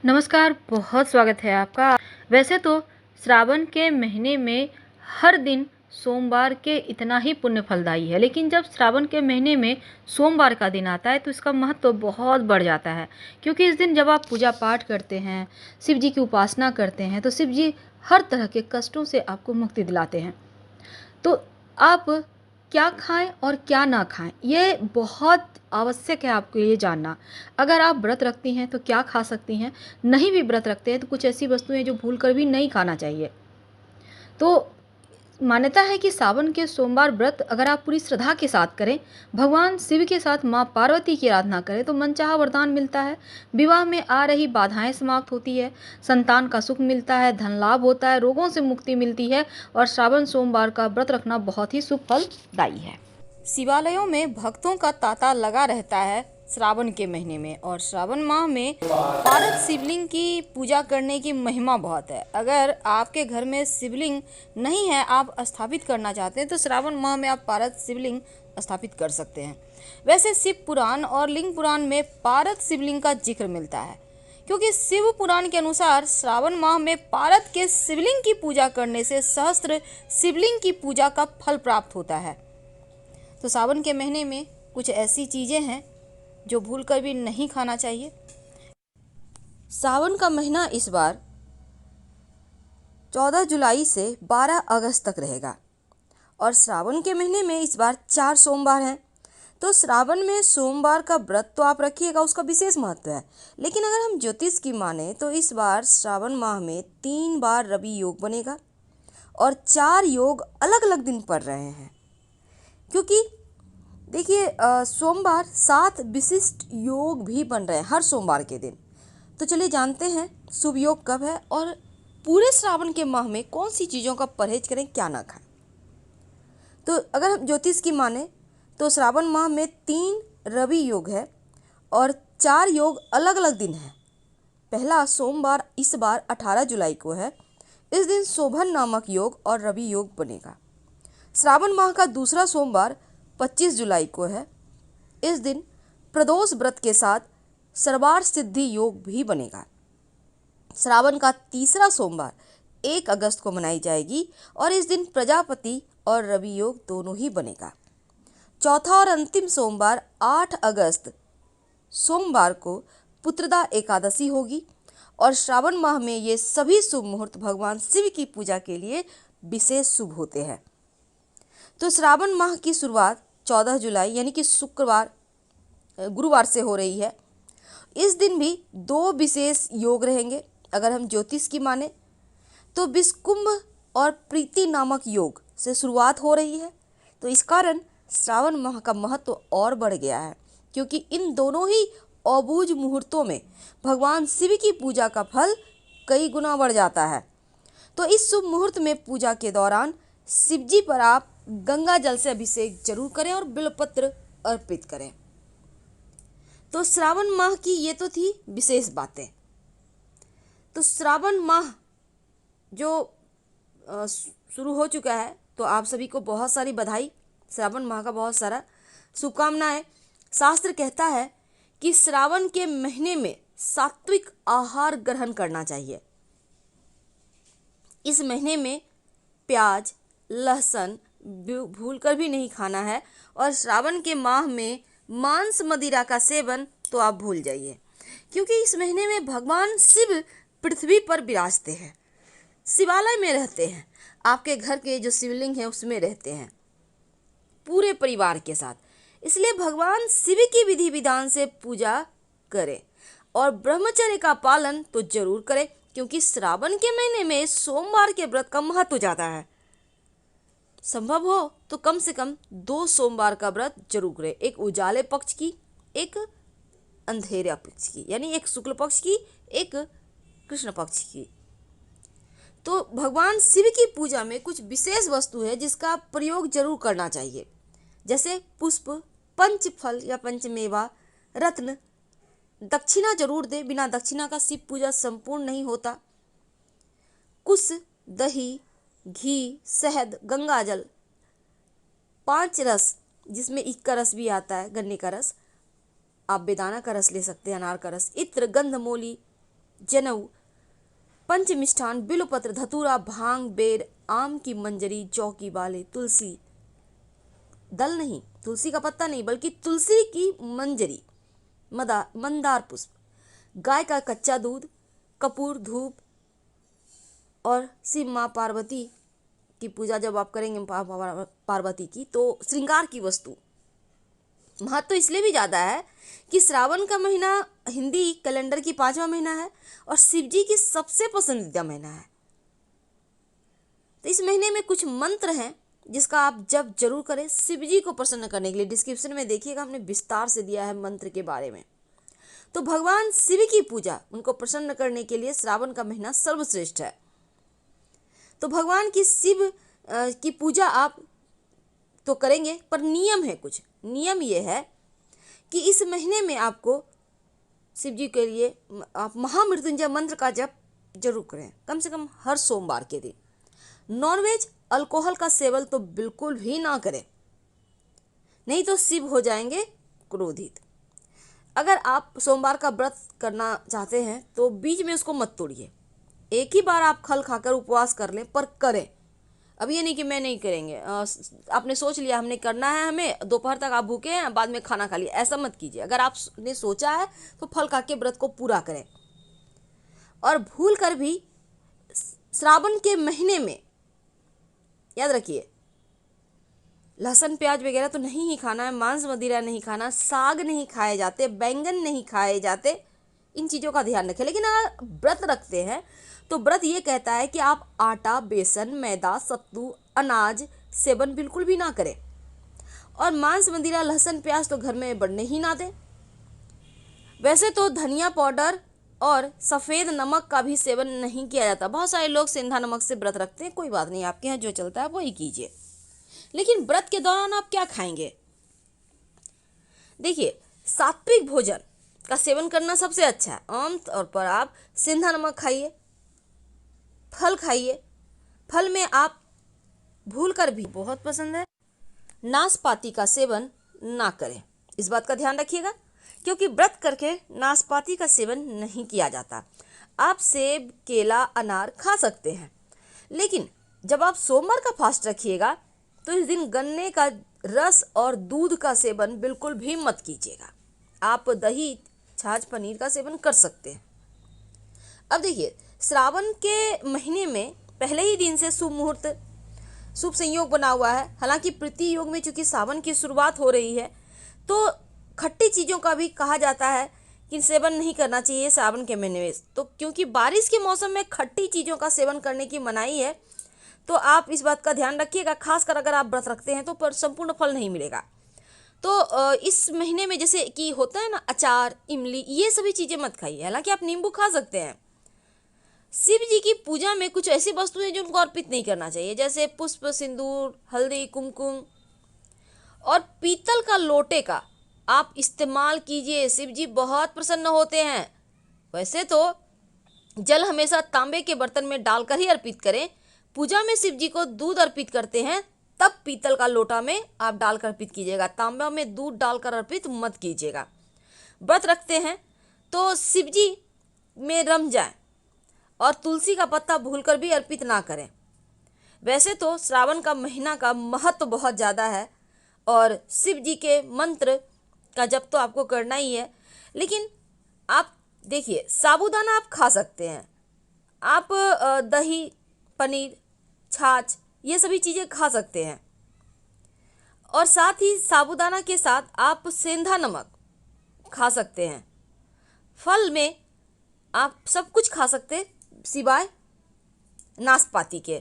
नमस्कार, बहुत स्वागत है आपका। वैसे तो श्रावण के महीने में हर दिन सोमवार के इतना ही पुण्य फलदायी है, लेकिन जब श्रावण के महीने में सोमवार का दिन आता है तो इसका महत्व बहुत बढ़ जाता है। क्योंकि इस दिन जब आप पूजा पाठ करते हैं, शिव जी की उपासना करते हैं, तो शिव जी हर तरह के कष्टों से आपको मुक्ति दिलाते हैं। तो आप क्या खाएं और क्या ना खाएं, ये बहुत आवश्यक है आपको ये जानना। अगर आप व्रत रखती हैं तो क्या खा सकती हैं, नहीं भी व्रत रखते हैं तो कुछ ऐसी वस्तुएं जो भूल कर भी नहीं खाना चाहिए। तो मान्यता है कि सावन के सोमवार व्रत अगर आप पूरी श्रद्धा के साथ करें, भगवान शिव के साथ माँ पार्वती की आराधना करें तो मनचाहा वरदान मिलता है। विवाह में आ रही बाधाएं समाप्त होती है, संतान का सुख मिलता है, धन लाभ होता है, रोगों से मुक्ति मिलती है और श्रावण सोमवार का व्रत रखना बहुत ही शुभ फलदायी है। शिवालयों में भक्तों का तांता लगा रहता है श्रावण के महीने में, और श्रावण माह में पारद शिवलिंग की पूजा करने की महिमा बहुत है। अगर आपके घर में शिवलिंग नहीं है, आप स्थापित करना चाहते हैं, तो श्रावण माह में आप पारद शिवलिंग स्थापित कर सकते हैं। वैसे शिव पुराण और लिंग पुराण में पारद शिवलिंग का जिक्र मिलता है, क्योंकि शिव पुराण के अनुसार श्रावण माह में पारद के शिवलिंग की पूजा करने से सहस्त्र शिवलिंग की पूजा का फल प्राप्त होता है। तो सावन के महीने में कुछ ऐसी चीज़ें हैं जो भूल कर भी नहीं खाना चाहिए। सावन का महीना इस बार 14 जुलाई से 12 अगस्त तक रहेगा, और श्रावण के महीने में इस बार 4 सोमवार हैं। तो श्रावण में सोमवार का व्रत तो आप रखिएगा, उसका विशेष महत्व है। लेकिन अगर हम ज्योतिष की माने तो इस बार श्रावण माह में 3 बार रवि योग बनेगा और 4 योग अलग अलग दिन पड़ रहे हैं। क्योंकि देखिए, सोमवार 7 विशिष्ट योग भी बन रहे हैं हर सोमवार के दिन। तो चलिए जानते हैं शुभ योग कब है और पूरे श्रावण के माह में कौन सी चीज़ों का परहेज करें, क्या ना खाएं। तो अगर हम ज्योतिष की माने तो श्रावण माह में 3 रवि योग है और 4 योग अलग अलग दिन है। पहला सोमवार इस बार 18 जुलाई को है। इस दिन शोभन नामक योग और रवि योग बनेगा। श्रावण माह का दूसरा सोमवार 25 जुलाई को है। इस दिन प्रदोष व्रत के साथ सर्वार्थ सिद्धि योग भी बनेगा। श्रावण का तीसरा सोमवार 1 अगस्त को मनाई जाएगी और इस दिन प्रजापति और रवि योग दोनों ही बनेगा। चौथा और अंतिम सोमवार 8 अगस्त सोमवार को पुत्रदा एकादशी होगी, और श्रावण माह में ये सभी शुभ मुहूर्त भगवान शिव की पूजा के लिए विशेष शुभ होते हैं। तो श्रावण माह की शुरुआत 14 जुलाई यानी कि गुरुवार से हो रही है। इस दिन भी 2 विशेष योग रहेंगे। अगर हम ज्योतिष की माने तो विषकुंभ और प्रीति नामक योग से शुरुआत हो रही है। तो इस कारण श्रावण माह का महत्व और बढ़ गया है, क्योंकि इन दोनों ही अबूझ मुहूर्तों में भगवान शिव की पूजा का फल कई गुना बढ़ जाता है। तो इस शुभ मुहूर्त में पूजा के दौरान शिव जी पर आप गंगा जल से अभिषेक जरूर करें और बिल्वपत्र अर्पित करें। तो श्रावण माह की ये तो थी विशेष बातें। तो श्रावण माह जो शुरू हो चुका है, तो आप सभी को बहुत सारी बधाई, श्रावण माह का बहुत सारा शुभकामनाएं। शास्त्र कहता है कि श्रावण के महीने में सात्विक आहार ग्रहण करना चाहिए। इस महीने में प्याज, लहसुन भूल कर भी नहीं खाना है, और श्रावण के माह में मांस मदिरा का सेवन तो आप भूल जाइए, क्योंकि इस महीने में भगवान शिव पृथ्वी पर विराजते हैं, शिवालय में रहते हैं। आपके घर के जो शिवलिंग है उसमें रहते हैं पूरे परिवार के साथ। इसलिए भगवान शिव की विधि विधान से पूजा करें और ब्रह्मचर्य का पालन तो जरूर करें, क्योंकि श्रावण के महीने में सोमवार के व्रत का महत्व ज़्यादा है। संभव हो तो कम से कम 2 सोमवार का व्रत जरूर करें, एक उजाले पक्ष की, एक अंधेरे पक्ष की, यानी एक शुक्ल पक्ष की, एक कृष्ण पक्ष की। तो भगवान शिव की पूजा में कुछ विशेष वस्तु है जिसका प्रयोग जरूर करना चाहिए, जैसे पुष्प, पंचफल या पंचमेवा, रत्न। दक्षिणा जरूर दे, बिना दक्षिणा का शिव पूजा संपूर्ण नहीं होता। कुश, दही, घी, शहद, गंगाजल, 5 रस जिसमें ईख का रस भी आता है, गन्ने का रस, आप बेदाना का रस ले सकते हैं, अनार का रस, इत्र, गंधमोली, जनेऊ, पंच मिष्ठान, बिल्वपत्र, धतूरा, भांग, बेर, आम की मंजरी, जौ की बालें, तुलसी दल नहीं, तुलसी का पत्ता नहीं, बल्कि तुलसी की मंजरी, मंदार पुष्प, गाय का कच्चा दूध, कपूर, धूप और शिव माँ पार्वती की पूजा जब आप करेंगे पार्वती की, तो श्रृंगार की वस्तु। महत्व तो इसलिए भी ज़्यादा है कि श्रावण का महीना हिंदी कैलेंडर की 5वां महीना है और शिव जी की सबसे पसंदीदा महीना है। तो इस महीने में कुछ मंत्र हैं जिसका आप जब जरूर करें शिव जी को प्रसन्न करने के लिए। डिस्क्रिप्शन में देखिएगा, हमने विस्तार से दिया है मंत्र के बारे में। तो भगवान शिव की पूजा, उनको प्रसन्न करने के लिए श्रावण का महीना सर्वश्रेष्ठ है। तो भगवान की शिव की पूजा आप तो करेंगे, पर नियम है कुछ। नियम ये है कि इस महीने में आपको शिव जी के लिए आप महामृत्युंजय मंत्र का जप जरूर करें, कम से कम हर सोमवार के दिन। नॉनवेज, अल्कोहल का सेवन तो बिल्कुल भी ना करें, नहीं तो शिव हो जाएंगे क्रोधित। अगर आप सोमवार का व्रत करना चाहते हैं तो बीच में उसको मत तोड़िए। एक ही बार आप खल खाकर उपवास कर लें, पर करें। अब ये नहीं कि मैं नहीं करेंगे, आपने सोच लिया हमने करना है, हमें दोपहर तक आप भूखे हैं, बाद में खाना खा लिया, ऐसा मत कीजिए। अगर आपने सोचा है तो फल खा के व्रत को पूरा करें। और भूल कर भी श्रावण के महीने में याद रखिए, लहसुन प्याज वगैरह तो नहीं ही खाना है, मांस मदिरा नहीं खाना, साग नहीं खाए जाते, बैंगन नहीं खाए जाते, इन चीज़ों का ध्यान रखें। लेकिन अगर व्रत रखते हैं तो व्रत ये कहता है कि आप आटा, बेसन, मैदा, सत्तू, अनाज सेवन बिल्कुल भी ना करें। और मांस मदिरा, लहसुन प्याज तो घर में बढ़ने ही ना दें। वैसे तो धनिया पाउडर और सफ़ेद नमक का भी सेवन नहीं किया जाता। बहुत सारे लोग सेंधा नमक से व्रत रखते हैं, कोई बात नहीं, आपके यहाँ जो चलता है वही कीजिए। लेकिन व्रत के दौरान आप क्या खाएंगे? देखिए, सात्विक भोजन का सेवन करना सबसे अच्छा है। आमतौर पर आप सेंधा नमक खाइए, फल खाइए। फल में आप भूल कर भी, बहुत पसंद है, नाशपाती का सेवन ना करें। इस बात का ध्यान रखिएगा, क्योंकि व्रत करके नाशपाती का सेवन नहीं किया जाता। आप सेब, केला, अनार खा सकते हैं, लेकिन जब आप सोमवार का फास्ट रखिएगा तो इस दिन गन्ने का रस और दूध का सेवन बिल्कुल भी मत कीजिएगा। आप दही, छाछ, पनीर का सेवन कर सकते हैं। अब देखिए, श्रावण के महीने में पहले ही दिन से शुभ मुहूर्त, शुभ संयोग बना हुआ है। हालांकि प्रति योग में चूंकि सावन की शुरुआत हो रही है, तो खट्टी चीज़ों का भी कहा जाता है कि सेवन नहीं करना चाहिए सावन के महीने में। तो क्योंकि बारिश के मौसम में खट्टी चीज़ों का सेवन करने की मनाही है, तो आप इस बात का ध्यान रखिएगा। खासकर अगर आप व्रत रखते हैं तो पर संपूर्ण फल नहीं मिलेगा। तो इस महीने में जैसे कि होता है ना, अचार, इमली, ये सभी चीज़ें मत खाइए। हालांकि आप नींबू खा सकते हैं। शिव जी की पूजा में कुछ ऐसी वस्तुएं जो उनको अर्पित नहीं करना चाहिए, जैसे पुष्प, सिंदूर, हल्दी, कुमकुम और पीतल का लोटे का आप इस्तेमाल कीजिए। शिव जी बहुत प्रसन्न होते हैं। वैसे तो जल हमेशा तांबे के बर्तन में डालकर ही अर्पित करें। पूजा में शिव जी को दूध अर्पित करते हैं, तब पीतल का लोटा में आप डालकर अर्पित कीजिएगा। तांबा में दूध डालकर अर्पित मत कीजिएगा। व्रत रखते हैं तो शिव जी में रम जाए, और तुलसी का पत्ता भूलकर भी अर्पित ना करें। वैसे तो श्रावण का महीना का महत्व बहुत ज़्यादा है और शिव जी के मंत्र का जप तो आपको करना ही है। लेकिन आप देखिए, साबूदाना आप खा सकते हैं, आप दही, पनीर, छाछ, ये सभी चीज़ें खा सकते हैं। और साथ ही साबूदाना के साथ आप सेंधा नमक खा सकते हैं। फल में आप सब कुछ खा सकते हैं सिवाय नाशपाती के।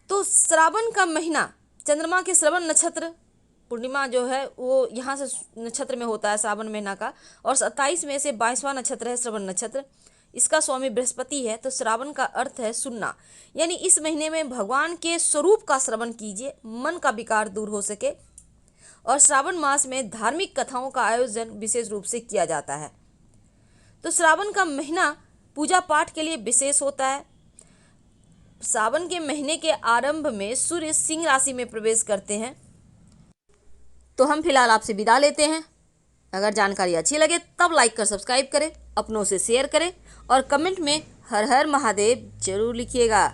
तो श्रावण का महीना, चंद्रमा के श्रवण नक्षत्र पूर्णिमा जो है वो यहाँ से नक्षत्र में होता है श्रावण महीना का, और 27 में से 22वां नक्षत्र है श्रवण नक्षत्र। इसका स्वामी बृहस्पति है। तो श्रावण का अर्थ है सुनना, यानी इस महीने में भगवान के स्वरूप का श्रवण कीजिए, मन का विकार दूर हो सके। और श्रावण मास में धार्मिक कथाओं का आयोजन विशेष रूप से किया जाता है। तो श्रावण का महीना पूजा पाठ के लिए विशेष होता है। सावन के महीने के आरंभ में सूर्य सिंह राशि में प्रवेश करते हैं। तो हम फिलहाल आपसे विदा लेते हैं। अगर जानकारी अच्छी लगे तब लाइक कर सब्सक्राइब करें, अपनों से शेयर करें और कमेंट में हर हर महादेव जरूर लिखिएगा।